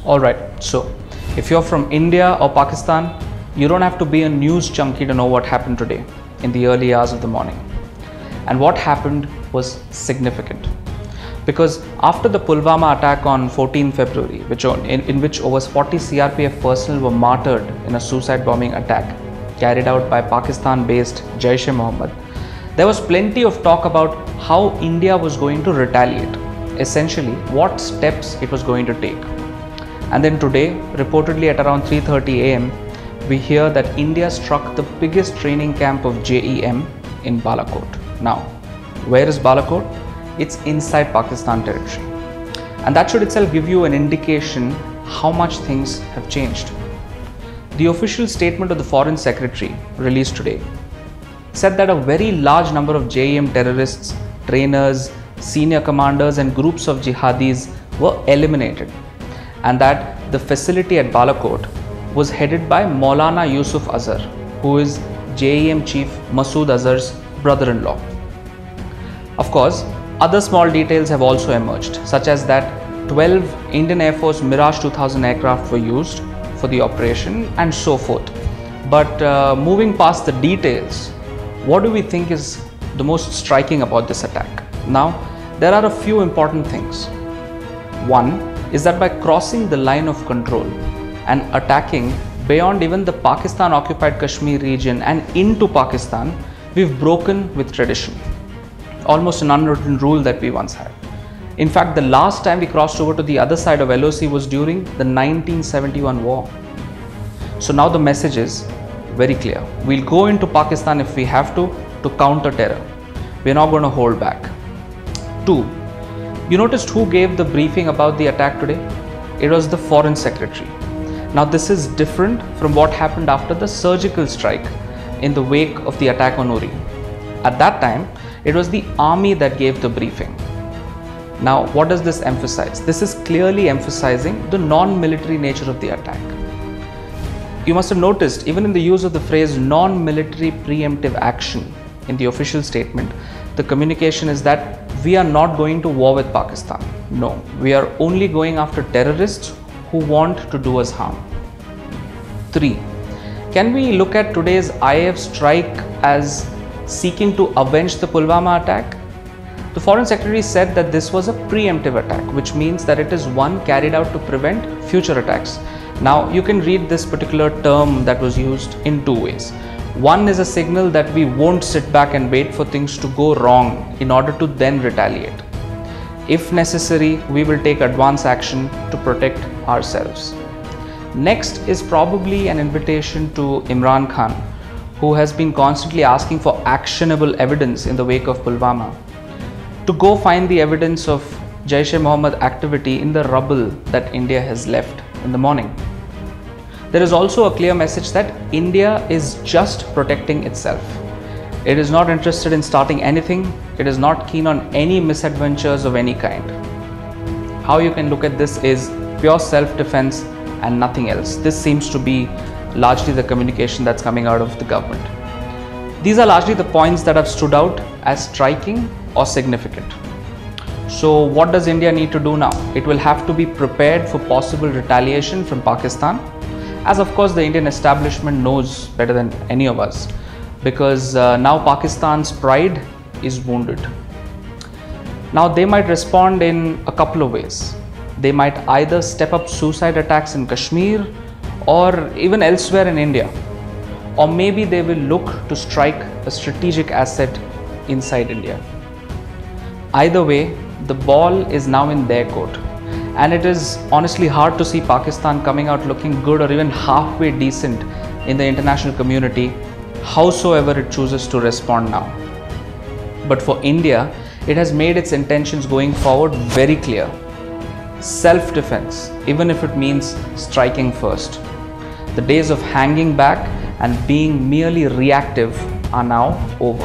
Alright, so if you're from India or Pakistan, you don't have to be a news junkie to know what happened today in the early hours of the morning. And what happened was significant. Because after the Pulwama attack on 14 February, in which over 40 CRPF personnel were martyred in a suicide bombing attack carried out by Pakistan-based Jaish-e-Mohammed, there was plenty of talk about how India was going to retaliate, essentially what steps it was going to take. And then today, reportedly at around 3:30 AM, we hear that India struck the biggest training camp of JeM in Balakot. Now, where is Balakot? It's inside Pakistan territory. And that should itself give you an indication how much things have changed. The official statement of the Foreign Secretary released today said that a very large number of JeM terrorists, trainers, senior commanders and groups of jihadis were eliminated, and that the facility at Balakot was headed by Maulana Yusuf Azhar, who is JeM chief Masood Azhar's brother-in-law. Of course, other small details have also emerged, such as that 12 Indian Air Force Mirage 2000 aircraft were used for the operation and so forth. But moving past the details, what do we think is the most striking about this attack? Now, there are a few important things. One is that by crossing the line of control and attacking beyond even the Pakistan occupied Kashmir region and into Pakistan, we've broken with tradition. Almost an unwritten rule that we once had. In fact, the last time we crossed over to the other side of LOC was during the 1971 war. So now the message is very clear. We'll go into Pakistan if we have to counter terror. We're not going to hold back. 2. You noticed who gave the briefing about the attack today? It was the Foreign Secretary. Now this is different from what happened after the surgical strike in the wake of the attack on Uri. At that time, it was the army that gave the briefing. Now, what does this emphasize? This is clearly emphasizing the non-military nature of the attack. You must have noticed, even in the use of the phrase non-military preemptive action in the official statement, the communication is that we are not going to war with Pakistan. No, we are only going after terrorists who want to do us harm. 3. Can we look at today's IAF strike as seeking to avenge the Pulwama attack? The Foreign Secretary said that this was a preemptive attack, which means that it is one carried out to prevent future attacks. Now, you can read this particular term that was used in two ways. One is a signal that we won't sit back and wait for things to go wrong in order to then retaliate. If necessary, we will take advance action to protect ourselves. Next is probably an invitation to Imran Khan, who has been constantly asking for actionable evidence in the wake of Pulwama, to go find the evidence of Jaish-e-Mohammed activity in the rubble that India has left in the morning. There is also a clear message that India is just protecting itself. It is not interested in starting anything. It is not keen on any misadventures of any kind. How you can look at this is pure self-defense and nothing else. This seems to be largely the communication that's coming out of the government. These are largely the points that have stood out as striking or significant. So what does India need to do now? It will have to be prepared for possible retaliation from Pakistan, as of course the Indian establishment knows better than any of us, because now Pakistan's pride is wounded. Now they might respond in a couple of ways. They might either step up suicide attacks in Kashmir or even elsewhere in India, or maybe they will look to strike a strategic asset inside India. Either way, the ball is now in their court, and it is honestly hard to see Pakistan coming out looking good or even halfway decent in the international community, howsoever it chooses to respond now. But for India, it has made its intentions going forward very clear. Self-defense, even if it means striking first. The days of hanging back and being merely reactive are now over.